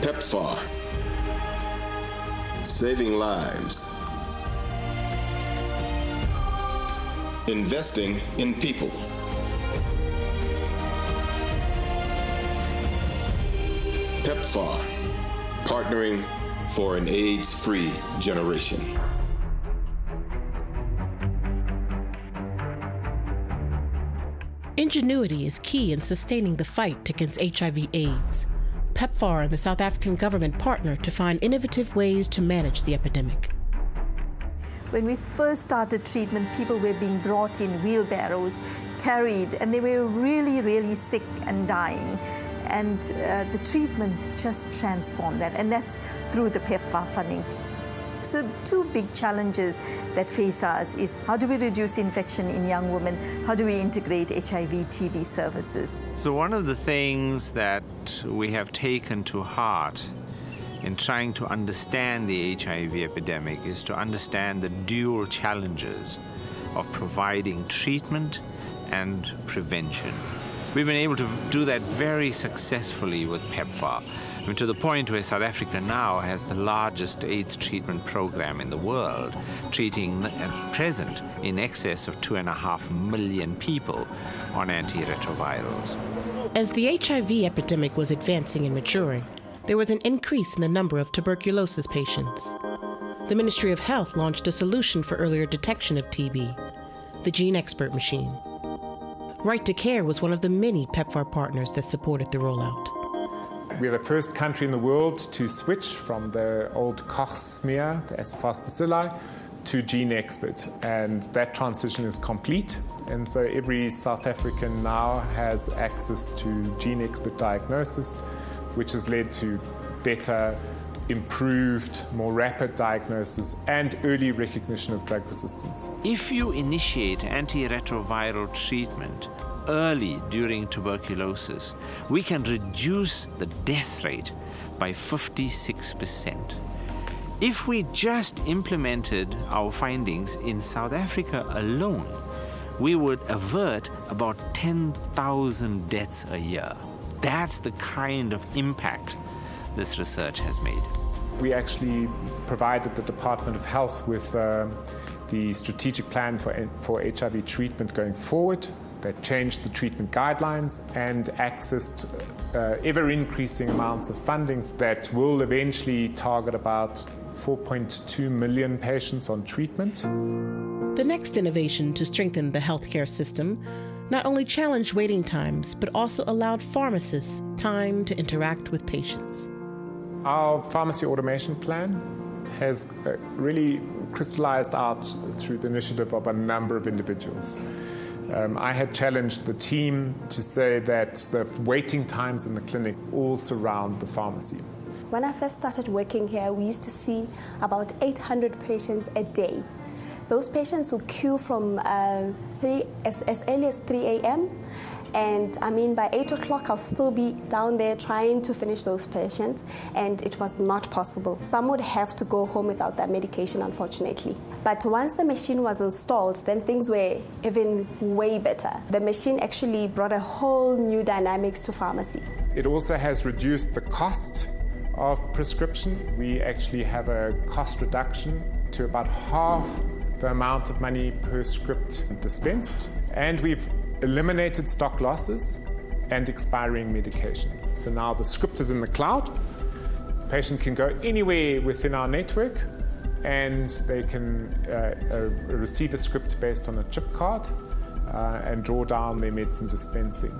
PEPFAR. Saving lives. Investing in people. PEPFAR. Partnering for an AIDS-free generation. Ingenuity is key in sustaining the fight against HIV/AIDS. PEPFAR and the South African government partner to find innovative ways to manage the epidemic. When we first started treatment, people were being brought in wheelbarrows, carried, and they were really, really sick and dying. And the treatment just transformed that, and that's through the PEPFAR funding. So two big challenges that face us is how do we reduce infection in young women? How do we integrate HIV/TB services? So one of the things that we have taken to heart in trying to understand the HIV epidemic is to understand the dual challenges of providing treatment and prevention. We've been able to do that very successfully with PEPFAR, to the point where South Africa now has the largest AIDS treatment program in the world, treating at present in excess of 2.5 million people on antiretrovirals. As the HIV epidemic was advancing and maturing, there was an increase in the number of tuberculosis patients. The Ministry of Health launched a solution for earlier detection of TB, the Gene Expert Machine. Right to Care was one of the many PEPFAR partners that supported the rollout. We're the first country in the world to switch from the old Koch smear, the S/FAS bacilli, to Gene Expert, and that transition is complete. And so every South African now has access to Gene Expert diagnosis, which has led to better, improved, more rapid diagnosis and early recognition of drug resistance. If you initiate antiretroviral treatment early during tuberculosis, we can reduce the death rate by 56%. If we just implemented our findings in South Africa alone, we would avert about 10,000 deaths a year. That's the kind of impact this research has made. We actually provided the Department of Health with the strategic plan for HIV treatment going forward. That changed the treatment guidelines and accessed ever-increasing amounts of funding that will eventually target about 4.2 million patients on treatment. The next innovation to strengthen the healthcare system not only challenged waiting times, but also allowed pharmacists time to interact with patients. Our pharmacy automation plan has really crystallized out through the initiative of a number of individuals. I had challenged the team to say that the waiting times in the clinic all surround the pharmacy. When I first started working here, we used to see about 800 patients a day. Those patients would queue from as early as 3 a.m. And I mean, by 8 o'clock, I'll still be down there trying to finish those patients, and it was not possible. Some would have to go home without that medication, unfortunately. But once the machine was installed, then things were even way better. The machine actually brought a whole new dynamics to pharmacy. It also has reduced the cost of prescription. We actually have a cost reduction to about half the amount of money per script dispensed, and we've eliminated stock losses and expiring medication. So now the script is in the cloud. The patient can go anywhere within our network and they can receive a script based on a chip card and draw down their medicine dispensing.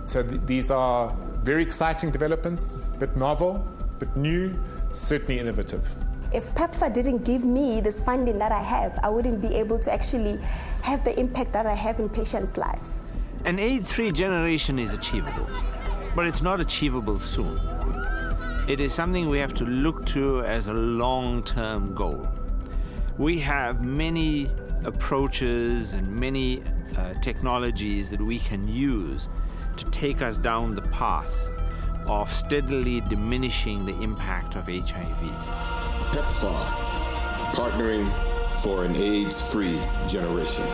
So these are very exciting developments, but novel, but new, certainly innovative. If PEPFAR didn't give me this funding that I have, I wouldn't be able to actually have the impact that I have in patients' lives. An AIDS-free generation is achievable, but it's not achievable soon. It is something we have to look to as a long-term goal. We have many approaches and many technologies that we can use to take us down the path of steadily diminishing the impact of HIV. PEPFAR, partnering for an AIDS-free generation.